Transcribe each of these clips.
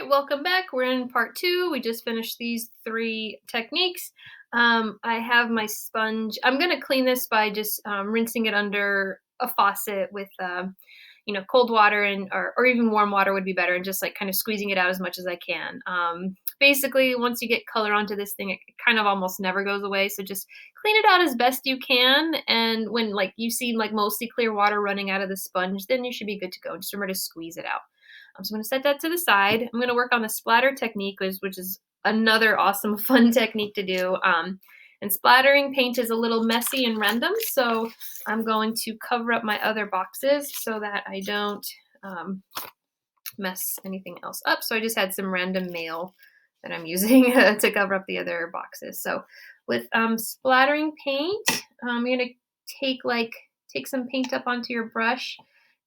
right, welcome back. We're in part 2. We just finished these 3 techniques. I have my sponge. I'm going to clean this by just rinsing it under a faucet with, cold water or even warm water would be better, and just like kind of squeezing it out as much as I can. Basically, once you get color onto this thing, it kind of almost never goes away. So just clean it out as best you can. And when like you see like mostly clear water running out of the sponge, then you should be good to go. Just remember to squeeze it out. So I'm going to set that to the side. I'm going to work on the splatter technique, which is another awesome, fun technique to do. And splattering paint is a little messy and random, so I'm going to cover up my other boxes so that I don't mess anything else up. So I just had some random mail that I'm using to cover up the other boxes. So with splattering paint, I'm going to take some paint up onto your brush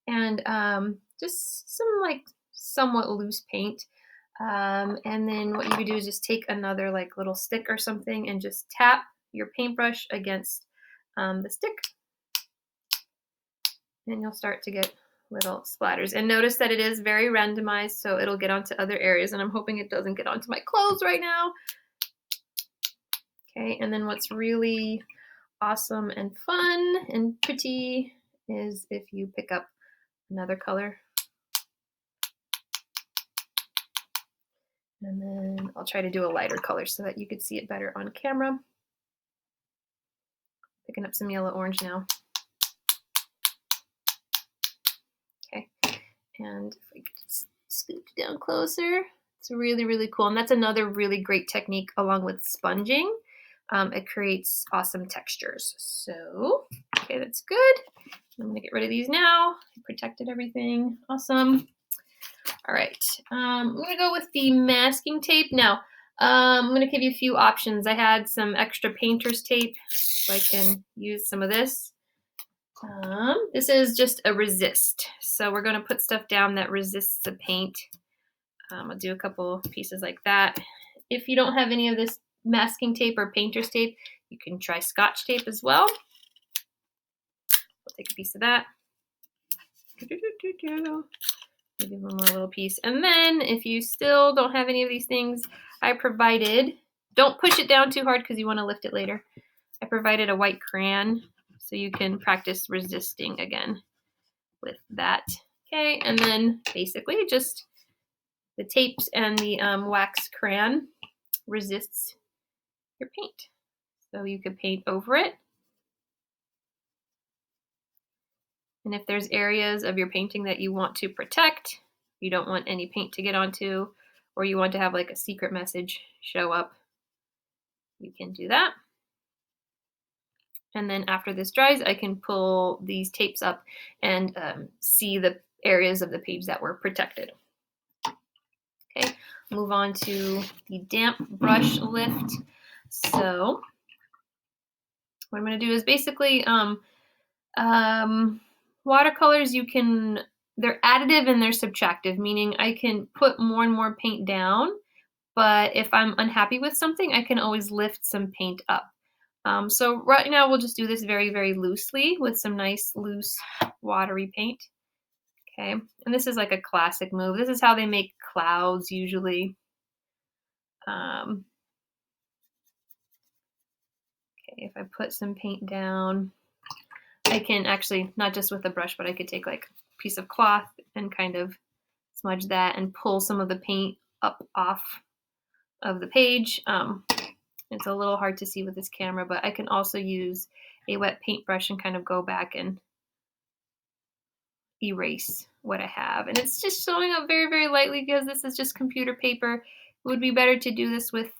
and just some like somewhat loose paint. And then what you could do is just take another like little stick or something and just tap your paintbrush against the stick, and you'll start to get little splatters. And notice that it is very randomized, so it'll get onto other areas, and I'm hoping it doesn't get onto my clothes right now. Okay, and then what's really awesome and fun and pretty is if you pick up another color. And then I'll try to do a lighter color so that you could see it better on camera. Picking up some yellow orange now. Okay, and if we could just scoot down closer, it's really, really cool. And that's another really great technique along with sponging. It creates awesome textures. So, okay, that's good. I'm gonna get rid of these now. I protected everything, awesome. All right, I'm gonna go with the masking tape. Now, I'm gonna give you a few options. I had some extra painter's tape, so I can use some of this. This is just a resist. So we're gonna put stuff down that resists the paint. I'll do a couple pieces like that. If you don't have any of this masking tape or painter's tape, you can try Scotch tape as well. I'll take a piece of that. Maybe one more little piece. And then if you still don't have any of these things, I provided, don't push it down too hard because you want to lift it later. I provided a white crayon so you can practice resisting again with that. Okay, and then basically just the tapes and the wax crayon resists your paint. So you could paint over it. And if there's areas of your painting that you want to protect, you don't want any paint to get onto, or you want to have like a secret message show up, you can do that. And then after this dries, I can pull these tapes up and see the areas of the page that were protected. Okay, move on to the damp brush lift. So what I'm going to do is basically watercolors, they're additive and they're subtractive, meaning I can put more and more paint down, but if I'm unhappy with something, I can always lift some paint up. So right now we'll just do this very, very loosely with some nice loose watery paint. Okay, and this is like a classic move. This is how they make clouds usually. Okay, if I put some paint down, I can actually, not just with a brush, but I could take like a piece of cloth and kind of smudge that and pull some of the paint up off of the page. It's a little hard to see with this camera, but I can also use a wet paintbrush and kind of go back and erase what I have. And it's just showing up very, very lightly because this is just computer paper. It would be better to do this with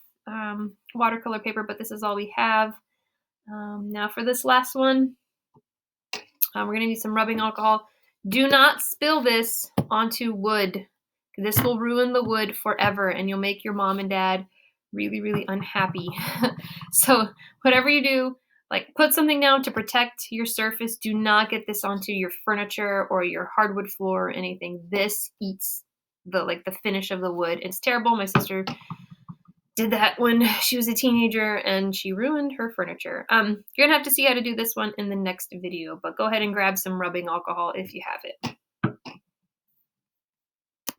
watercolor paper, but this is all we have. Now for this last one, we're going to need some rubbing alcohol. Do not spill this onto wood. This will ruin the wood forever, and you'll make your mom and dad really, really unhappy. So whatever you do, like put something down to protect your surface. Do not get this onto your furniture or your hardwood floor or anything. This eats the finish of the wood. It's terrible. My sister did that when she was a teenager and she ruined her furniture. You're gonna have to see how to do this one in the next video, but go ahead and grab some rubbing alcohol if you have it.